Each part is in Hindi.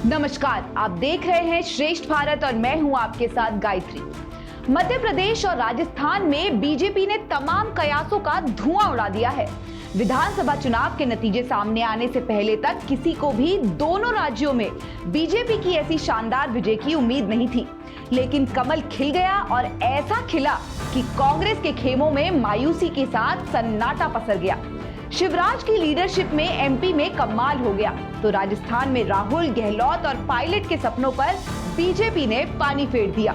नमस्कार, आप देख रहे हैं श्रेष्ठ भारत और मैं हूं आपके साथ गायत्री। मध्य प्रदेश और राजस्थान में बीजेपी ने तमाम कयासों का धुआं उड़ा दिया है। विधानसभा चुनाव के नतीजे सामने आने से पहले तक किसी को भी दोनों राज्यों में बीजेपी की ऐसी शानदार विजय की उम्मीद नहीं थी, लेकिन कमल खिल गया और ऐसा खिला कि कांग्रेस के खेमों में मायूसी के साथ सन्नाटा पसर गया। शिवराज की लीडरशिप में एमपी में कमाल हो गया तो राजस्थान में राहुल, गहलोत और पायलट के सपनों पर बीजेपी ने पानी फेर दिया।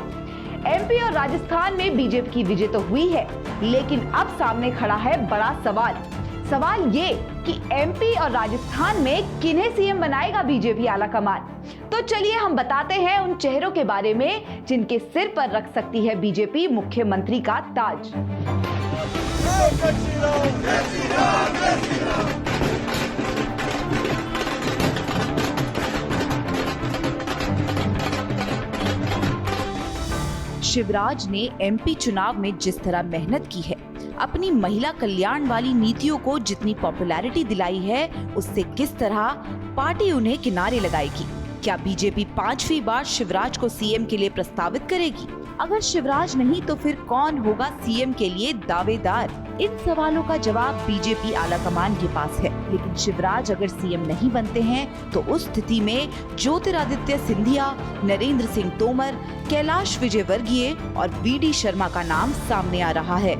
एमपी और राजस्थान में बीजेपी की विजय तो हुई है, लेकिन अब सामने खड़ा है बड़ा सवाल ये कि एमपी और राजस्थान में किन्हें सीएम बनाएगा बीजेपी आला कमान। तो चलिए हम बताते हैं उन चेहरों के बारे में जिनके सिर पर रख सकती है बीजेपी मुख्यमंत्री का ताज। शिवराज ने एमपी चुनाव में जिस तरह मेहनत की है, अपनी महिला कल्याण वाली नीतियों को जितनी पॉपुलैरिटी दिलाई है, उससे किस तरह पार्टी उन्हें किनारे लगाएगी। क्या बीजेपी 5वीं बार शिवराज को सीएम के लिए प्रस्तावित करेगी? अगर शिवराज नहीं तो फिर कौन होगा सीएम के लिए दावेदार? इन सवालों का जवाब बीजेपी आलाकमान के पास है, लेकिन शिवराज अगर सीएम नहीं बनते हैं तो उस स्थिति में ज्योतिरादित्य सिंधिया, नरेंद्र सिंह तोमर, कैलाश विजयवर्गीय और वीडी शर्मा का नाम सामने आ रहा है।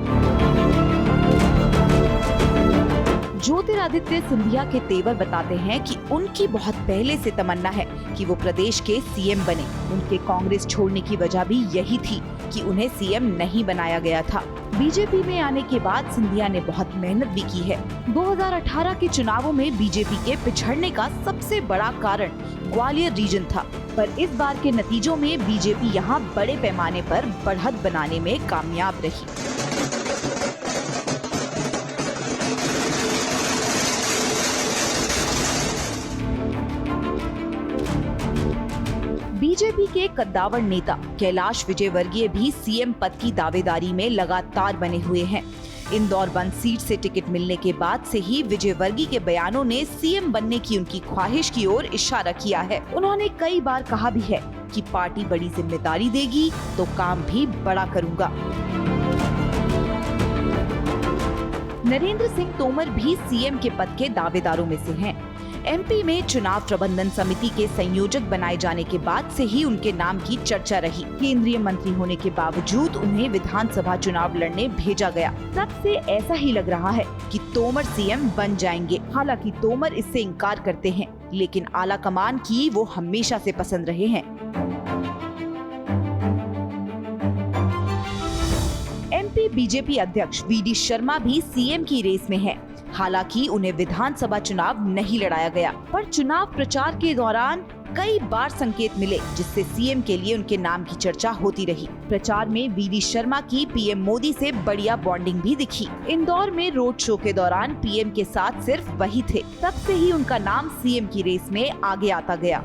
ज्योतिरादित्य सिंधिया के तेवर बताते हैं कि उनकी बहुत पहले से तमन्ना है कि वो प्रदेश के सीएम बने। उनके कांग्रेस छोड़ने की वजह भी यही थी कि उन्हें सीएम नहीं बनाया गया था। बीजेपी में आने के बाद सिंधिया ने बहुत मेहनत भी की है। 2018 के चुनावों में बीजेपी के पिछड़ने का सबसे बड़ा कारण ग्वालियर रीजन था, पर इस बार के नतीजों में बीजेपी यहाँ बड़े पैमाने पर बढ़त बनाने में कामयाब रही। बीजेपी के कद्दावर नेता कैलाश विजयवर्गीय भी सीएम पद की दावेदारी में लगातार बने हुए हैं। इंदौर बंद सीट से टिकट मिलने के बाद से ही विजयवर्गीय के बयानों ने सीएम बनने की उनकी ख्वाहिश की ओर इशारा किया है। उन्होंने कई बार कहा भी है कि पार्टी बड़ी जिम्मेदारी देगी तो काम भी बड़ा करूंगा। नरेंद्र सिंह तोमर भी सीएम के पद के दावेदारों में से हैं। एमपी में चुनाव प्रबंधन समिति के संयोजक बनाए जाने के बाद से ही उनके नाम की चर्चा रही। केंद्रीय मंत्री होने के बावजूद उन्हें विधानसभा चुनाव लड़ने भेजा गया। तब से ऐसा ही लग रहा है कि तोमर सीएम बन जाएंगे। हालांकि तोमर इससे इनकार करते हैं, लेकिन आला कमान की वो हमेशा से पसंद रहे हैं। एमपी बीजेपी अध्यक्ष वीडी शर्मा भी सीएम की रेस में है। हालांकि उन्हें विधानसभा चुनाव नहीं लड़ाया गया, पर चुनाव प्रचार के दौरान कई बार संकेत मिले जिससे सीएम के लिए उनके नाम की चर्चा होती रही। प्रचार में वीडी शर्मा की पीएम मोदी से बढ़िया बॉन्डिंग भी दिखी। इंदौर में रोड शो के दौरान पीएम के साथ सिर्फ वही थे। तब से ही उनका नाम सीएम की रेस में आगे आता गया।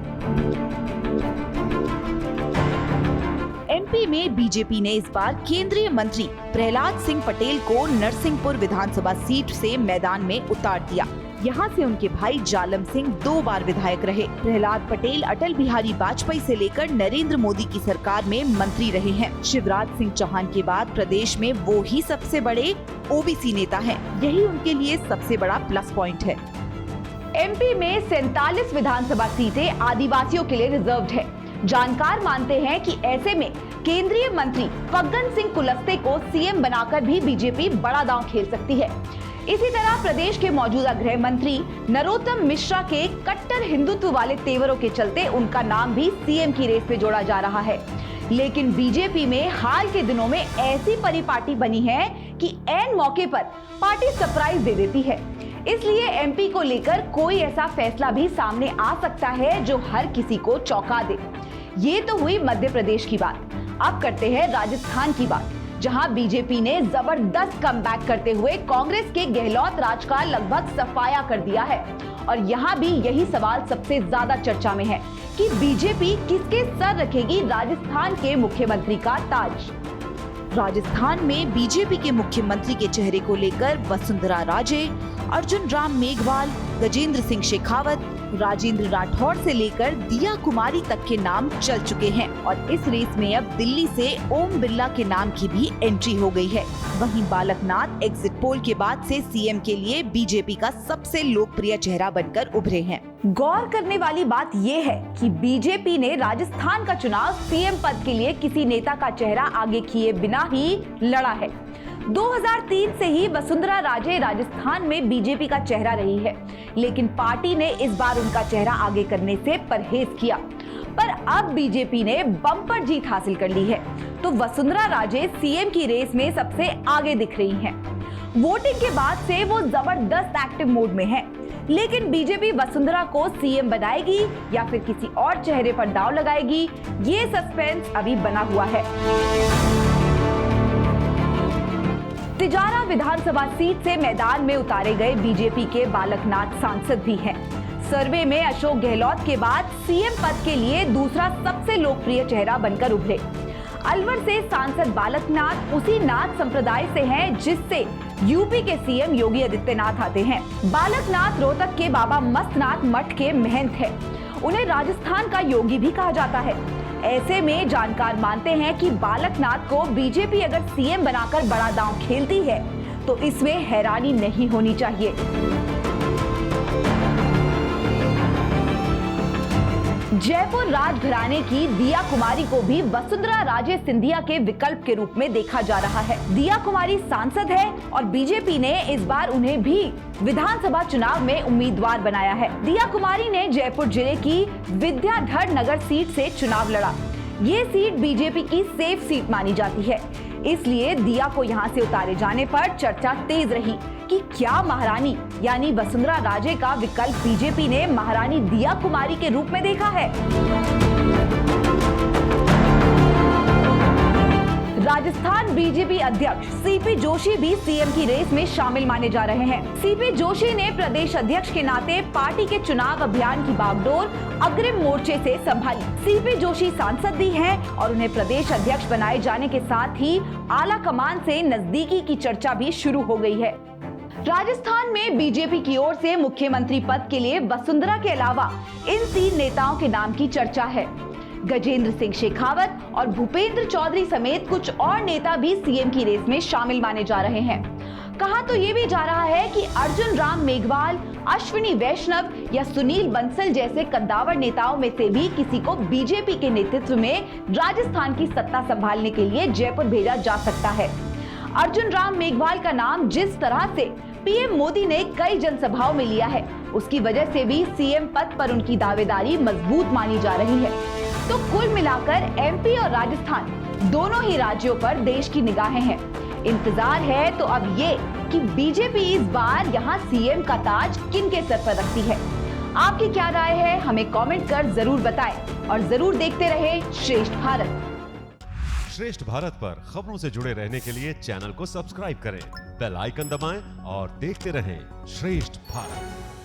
एमपी में बीजेपी ने इस बार केंद्रीय मंत्री प्रहलाद सिंह पटेल को नरसिंहपुर विधानसभा सीट से मैदान में उतार दिया। यहाँ से उनके भाई जालम सिंह 2 बार विधायक रहे। प्रहलाद पटेल अटल बिहारी वाजपेयी से लेकर नरेंद्र मोदी की सरकार में मंत्री रहे हैं। शिवराज सिंह चौहान के बाद प्रदेश में वो ही सबसे बड़े ओबीसी नेता हैं। यही उनके लिए सबसे बड़ा प्लस पॉइंट है। एमपी में 47 विधानसभा सीटें आदिवासियों के लिए रिजर्व्ड है। जानकार मानते हैं कि ऐसे में केंद्रीय मंत्री फग्गन सिंह कुलस्ते को सीएम बनाकर भी बीजेपी बड़ा दांव खेल सकती है। इसी तरह प्रदेश के मौजूदा गृह मंत्री नरोत्तम मिश्रा के कट्टर हिंदुत्व वाले तेवरों के चलते उनका नाम भी सीएम की रेस में जोड़ा जा रहा है। लेकिन बीजेपी में हाल के दिनों में ऐसी परिपाटी बनी है कि ऐन मौके पर पार्टी सरप्राइज दे देती है। इसलिए एमपी को लेकर कोई ऐसा फैसला भी सामने आ सकता है जो हर किसी को चौंका दे। ये तो हुई मध्य प्रदेश की बात। अब करते हैं राजस्थान की बात, जहां बीजेपी ने जबरदस्त कमबैक करते हुए कांग्रेस के गहलोत राज का लगभग सफाया कर दिया है। और यहाँ भी यही सवाल सबसे ज्यादा चर्चा में है कि बीजेपी किसके सर रखेगी राजस्थान के मुख्यमंत्री का ताज। राजस्थान में बीजेपी के मुख्यमंत्री के चेहरे को लेकर वसुंधरा राजे, अर्जुन राम मेघवाल, गजेंद्र सिंह शेखावत, राजेंद्र राठौड़ से लेकर दिया कुमारी तक के नाम चल चुके हैं और इस रेस में अब दिल्ली से ओम बिरला के नाम की भी एंट्री हो गई है। वहीं बालकनाथ एग्जिट पोल के बाद से सीएम के लिए बीजेपी का सबसे लोकप्रिय चेहरा बनकर उभरे हैं। गौर करने वाली बात ये है कि बीजेपी ने राजस्थान का चुनाव सीएम पद के लिए किसी नेता का चेहरा आगे किए बिना ही लड़ा है। 2003 से ही वसुंधरा राजे राजस्थान में बीजेपी का चेहरा रही है, लेकिन पार्टी ने इस बार उनका चेहरा आगे करने से परहेज किया। पर अब बीजेपी ने बम्पर जीत हासिल कर ली है, तो वसुंधरा राजे सीएम की रेस में सबसे आगे दिख रही हैं। वोटिंग के बाद से वो जबरदस्त एक्टिव मोड में है, लेकिन बीजेपी वसुंधरा को सीएम बनाएगी या फिर किसी और चेहरे पर दांव लगाएगी, ये सस्पेंस अभी बना हुआ है। तिजारा विधानसभा सीट से मैदान में उतारे गए बीजेपी के बालकनाथ सांसद भी हैं। सर्वे में अशोक गहलोत के बाद सीएम पद के लिए दूसरा सबसे लोकप्रिय चेहरा बनकर उभरे। अलवर से सांसद बालकनाथ उसी नाथ संप्रदाय से हैं जिससे यूपी के सीएम योगी आदित्यनाथ आते हैं। बालकनाथ रोहतक के बाबा मस्तनाथ मठ के महंत हैं। उन्हें राजस्थान का योगी भी कहा जाता है। ऐसे में जानकार मानते हैं कि बालकनाथ को बीजेपी अगर सीएम बनाकर बड़ा दांव खेलती है तो इसमें हैरानी नहीं होनी चाहिए। जयपुर राजघराने की दिया कुमारी को भी वसुंधरा राजे सिंधिया के विकल्प के रूप में देखा जा रहा है। दिया कुमारी सांसद है और बीजेपी ने इस बार उन्हें भी विधानसभा चुनाव में उम्मीदवार बनाया है। दिया कुमारी ने जयपुर जिले की विद्याधर नगर सीट से चुनाव लड़ा। ये सीट बीजेपी की सेफ सीट मानी जाती है, इसलिए दिया को यहाँ से उतारे जाने पर चर्चा तेज रही कि क्या महारानी यानी वसुंधरा राजे का विकल्प बीजेपी ने महारानी दिया कुमारी के रूप में देखा है। राजस्थान बीजेपी अध्यक्ष सीपी जोशी भी सीएम की रेस में शामिल माने जा रहे हैं। सीपी जोशी ने प्रदेश अध्यक्ष के नाते पार्टी के चुनाव अभियान की बागडोर अग्रिम मोर्चे से संभाली। सीपी जोशी सांसद भी हैं और उन्हें प्रदेश अध्यक्ष बनाए जाने के साथ ही आला कमान से नजदीकी की चर्चा भी शुरू हो गई है। राजस्थान में बीजेपी की ओर से मुख्यमंत्री पद के लिए वसुंधरा के अलावा इन 3 नेताओं के नाम की चर्चा है। गजेंद्र सिंह शेखावत और भूपेंद्र चौधरी समेत कुछ और नेता भी सीएम की रेस में शामिल माने जा रहे हैं। कहा तो ये भी जा रहा है कि अर्जुन राम मेघवाल, अश्विनी वैष्णव या सुनील बंसल जैसे कद्दावर नेताओं में से भी किसी को बीजेपी के नेतृत्व में राजस्थान की सत्ता संभालने के लिए जयपुर भेजा जा सकता है। अर्जुन राम मेघवाल का नाम जिस तरह से पीएम मोदी ने कई जनसभाओं में लिया है, उसकी वजह से भी सीएम पद पर उनकी दावेदारी मजबूत मानी जा रही है। तो कुल मिलाकर एमपी और राजस्थान दोनों ही राज्यों पर देश की निगाहें हैं। इंतजार है तो अब ये कि बीजेपी इस बार यहाँ सीएम का ताज किनके सर पर रखती है। आपकी क्या राय है, हमें कमेंट कर जरूर बताएं और जरूर देखते रहे श्रेष्ठ भारत। श्रेष्ठ भारत पर खबरों से जुड़े रहने के लिए चैनल को सब्सक्राइब करें, बेल आइकन दबाएं और देखते रहें श्रेष्ठ भारत।